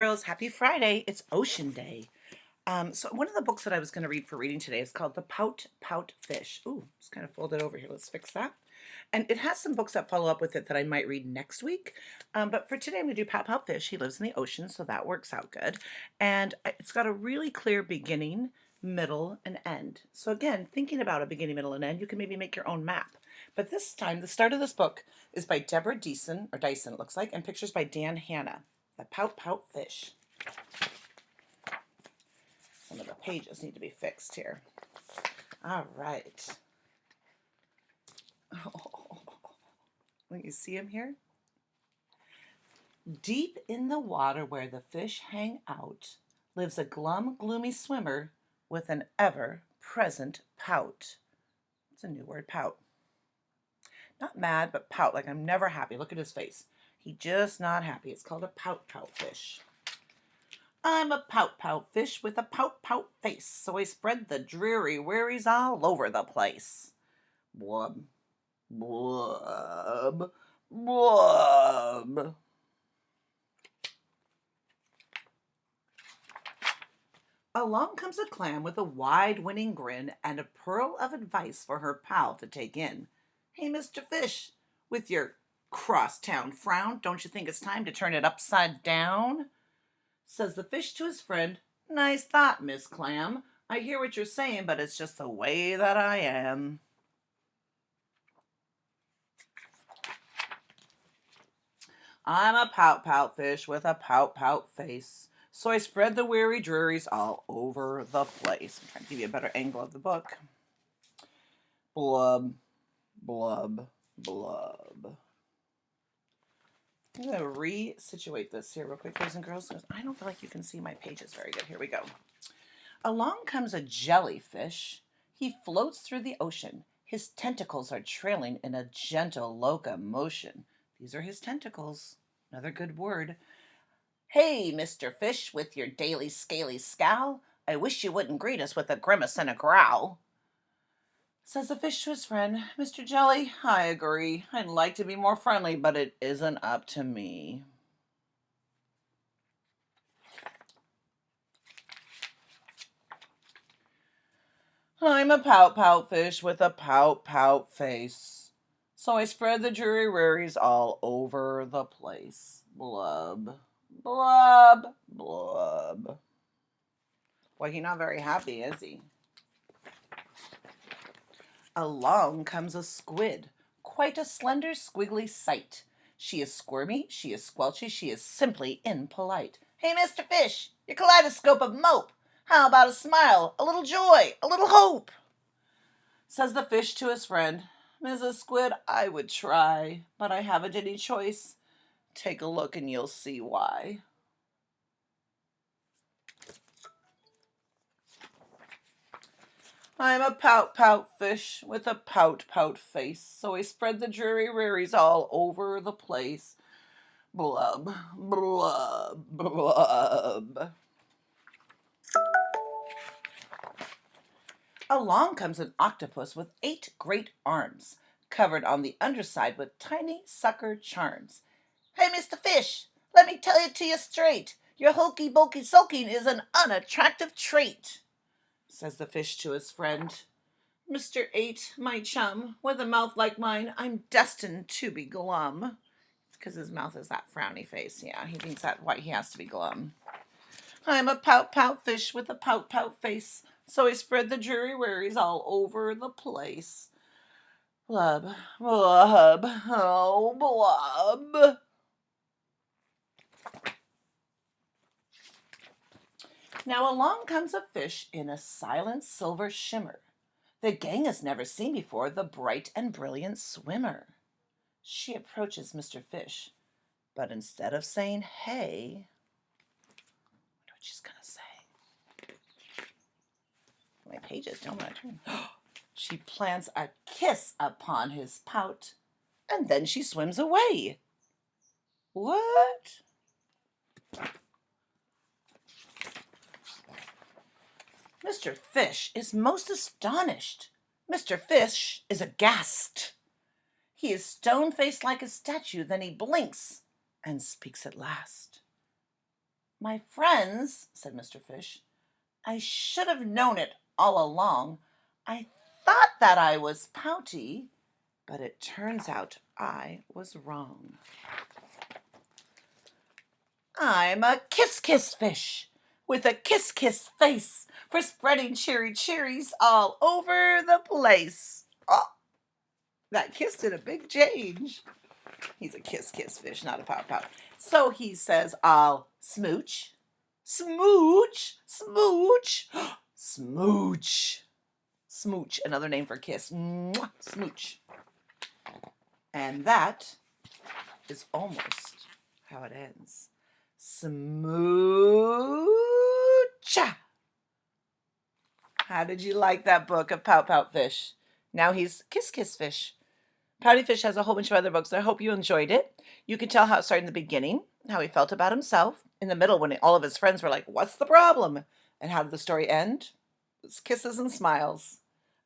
Girls, happy Friday. It's Ocean Day. So one of the books that I was going to read for reading today is called The Pout Pout Fish. Ooh, it's kind of folded over here. Let's fix that. And it has some books that follow up with it that I might read next week. But for today, I'm going to do Pout Pout Fish. He lives in the ocean, so that works out good. And it's got a really clear beginning, middle, and end. So again, thinking about a beginning, middle, and end, you can maybe make your own map. But this time, the start of this book is by Deborah Dyson, or Dyson, it looks like, and pictures by Dan Hanna. The Pout Pout Fish. Some of the pages need to be fixed here. All right. Oh, when you see him here? Deep in the water where the fish hang out lives a glum, gloomy swimmer with an ever-present pout. It's a new word, pout. Not mad, but pout, like I'm never happy. Look at his face. He just not happy. It's called a pout pout fish. I'm a pout pout fish with a pout pout face, so I spread the dreary worries all over the place. Blub, blub, blub. Along comes a clam with a wide winning grin and a pearl of advice for her pal to take in. Hey, Mr. Fish, with your crosstown frown, don't you think it's time to turn it upside down? Says the fish to his friend. Nice thought, Miss Clam. I hear what you're saying, but it's just the way that I am. I'm a pout pout fish with a pout pout face. So I spread the weary drearies all over the place. I'm trying to give you a better angle of the book. Blub, blub, blub. I'm going to resituate this here real quick, boys and girls. I don't feel like you can see my pages very good. Here we go. Along comes a jellyfish. He floats through the ocean. His tentacles are trailing in a gentle locomotion. These are his tentacles. Another good word. Hey, Mr. Fish, with your daily scaly scowl, I wish you wouldn't greet us with a grimace and a growl. Says the fish to his friend, Mr. Jelly, I agree. I'd like to be more friendly, but it isn't up to me. I'm a pout pout fish with a pout pout face. So I spread the dreary worries all over the place. Blub, blub, blub. Well, he's not very happy, is he? Along comes a squid, quite a slender, squiggly sight. She is squirmy, she is squelchy, she is simply impolite. Hey, Mr. Fish, your kaleidoscope of mope. How about a smile, a little joy, a little hope? Says the fish to his friend, Mrs. Squid, I would try, but I haven't any choice. Take a look and you'll see why. I'm a pout pout fish with a pout pout face, so I spread the dreary wearies all over the place. Blub, blub, blub. Along comes an octopus with 8 great arms, covered on the underside with tiny sucker charms. Hey, Mr. Fish, let me tell it to you straight. Your hokey pokey sulking is an unattractive trait, says the fish to his friend. Mr. 8, my chum, with a mouth like mine, I'm destined to be glum. It's because his mouth is that frowny face. Yeah, he thinks that why he has to be glum. I'm a pout pout fish with a pout pout face, so I spread the dreary worries all over the place. Blub, blub, oh, blub. Now along comes a fish in a silent silver shimmer. The gang has never seen before the bright and brilliant swimmer. She approaches Mr. Fish, but instead of saying hey, I wonder what she's gonna say. My pages don't want to turn. She plants a kiss upon his pout, and then she swims away. What? Mr. Fish is most astonished. Mr. Fish is aghast. He is stone-faced like a statue, then he blinks and speaks at last. My friends, said Mr. Fish, I should have known it all along. I thought that I was pouty, but it turns out I was wrong. I'm a kiss-kiss fish with a kiss-kiss face for spreading cheery cherries all over the place. Oh, that kiss did a big change. He's a kiss-kiss fish, not a pout-pout. So he says, I'll smooch, smooch, smooch, smooch, smooch, another name for kiss, mwah, smooch. And that is almost how it ends. Smooch. How did you like that book of Pout Pout Fish? Now he's Kiss Kiss Fish. Pouty Fish has a whole bunch of other books. I hope you enjoyed it. You could tell how it started in the beginning, how he felt about himself. In the middle, when all of his friends were like, what's the problem? And how did the story end? It's kisses and smiles.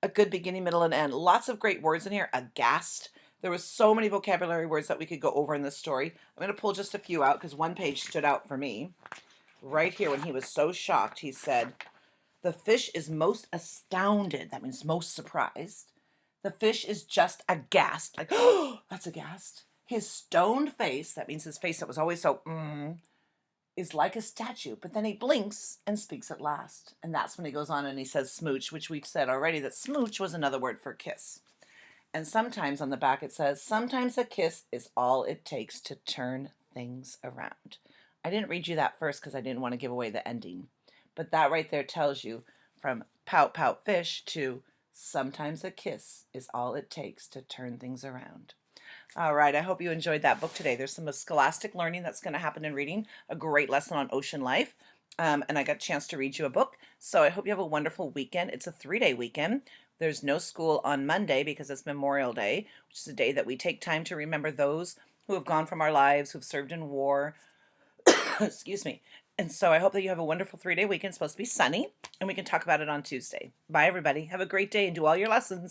A good beginning, middle, and end. Lots of great words in here. Aghast. There was so many vocabulary words that we could go over in this story. I'm going to pull just a few out because one page stood out for me. Right here, when he was so shocked, he said, the fish is most astounded. That means most surprised. The fish is just aghast. Like, oh, that's aghast. His stoned face, that means his face that was always so, is like a statue. But then he blinks and speaks at last. And that's when he goes on and he says smooch, which we said already that smooch was another word for kiss. And sometimes on the back it says, sometimes a kiss is all it takes to turn things around. I didn't read you that first because I didn't want to give away the ending. But that right there tells you from pout pout fish to sometimes a kiss is all it takes to turn things around. All right, I hope you enjoyed that book today. There's some scholastic learning that's going to happen in reading, a great lesson on ocean life. And I got a chance to read you a book. So I hope you have a wonderful weekend. It's a 3-day weekend. There's no school on Monday because it's Memorial Day, which is a day that we take time to remember those who have gone from our lives, who've served in war. Excuse me. And so I hope that you have a wonderful 3-day weekend. It's supposed to be sunny, and we can talk about it on Tuesday. Bye, everybody. Have a great day and do all your lessons.